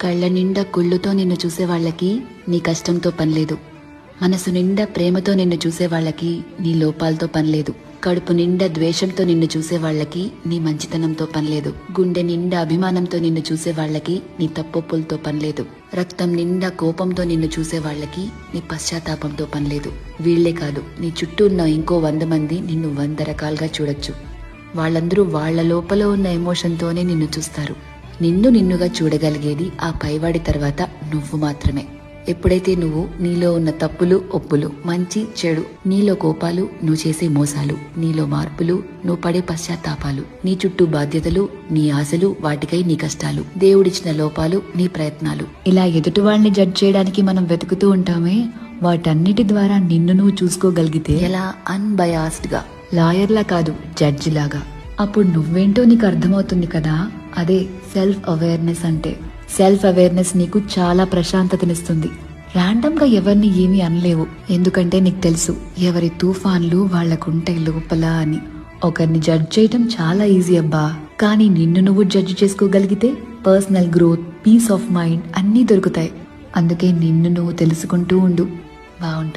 కళ్ళ నిండా కుళ్ళుతో నిన్ను చూసే వాళ్ళకి నీ కష్టంతో పనిలేదు. మనసు నిండా ప్రేమతో నిన్ను చూసే వాళ్ళకి నీ లోపాలతో పనిలేదు. కడుపు నిండా ద్వేషంతో నిన్ను చూసే వాళ్ళకి నీ మంచితనంతో పనిలేదు. గుండె నిండా అభిమానంతో నిన్ను చూసే వాళ్ళకి నీ తప్పొప్పులతో పనిలేదు. రక్తం నిండా కోపంతో నిన్ను చూసే వాళ్ళకి నీ పశ్చాత్తాపంతో పనిలేదు. వీళ్లే కాదు, నీ చుట్టూ ఉన్న ఇంకో 100 మంది నిన్ను 100 రకాలుగా చూడొచ్చు. వాళ్ళందరూ వాళ్ల లోపల ఉన్న ఎమోషన్తోనే నిన్ను చూస్తారు. నిన్ను నిన్నుగా చూడగలిగేది ఆ పైవాడి తర్వాత నువ్వు మాత్రమే. ఎప్పుడైతే నువ్వు నీలో ఉన్న తప్పులు ఒప్పులు, మంచి చెడు, నీలో కోపాలు, నువ్వు చేసే మోసాలు, నీలో మార్పులు, నువ్వు పడే పశ్చాత్తాపాలు, నీ చుట్టూ బాధ్యతలు, నీ ఆశలు, వాటికై నీ కష్టాలు, దేవుడిచ్చిన లోపాలు, నీ ప్రయత్నాలు, ఇలా ఎదుటి వాళ్ళని జడ్జ్ చేయడానికి మనం వెతుకుతూ ఉంటామే, వాటన్నిటి ద్వారా నిన్ను నువ్వు చూసుకోగలిగితే ఎలా అన్బయాస్డ్ గా, లాయర్లా కాదు జడ్జి లాగా, అప్పుడు నువ్వేంటో నీకు అర్థమవుతుంది కదా. అదే సెల్ఫ్ అవేర్నెస్ అంటే. సెల్ఫ్ అవేర్నెస్ నీకు చాలా ప్రశాంతతనిస్తుంది. ర్యాండమ్ గా ఎవరిని ఏమీ అనలేవు, ఎందుకంటే నీకు తెలుసు ఎవరి తుఫాన్లు వాళ్లకుంటాయి లోపల అని. ఒకరిని జడ్జ్ చేయటం చాలా ఈజీ అబ్బా, కానీ నిన్ను నువ్వు జడ్జ్ చేసుకోగలిగితే personal growth, peace of mind అన్నీ దొరుకుతాయి. అందుకే నిన్ను నువ్వు తెలుసుకుంటూ ఉండు, బాగుంటుంది.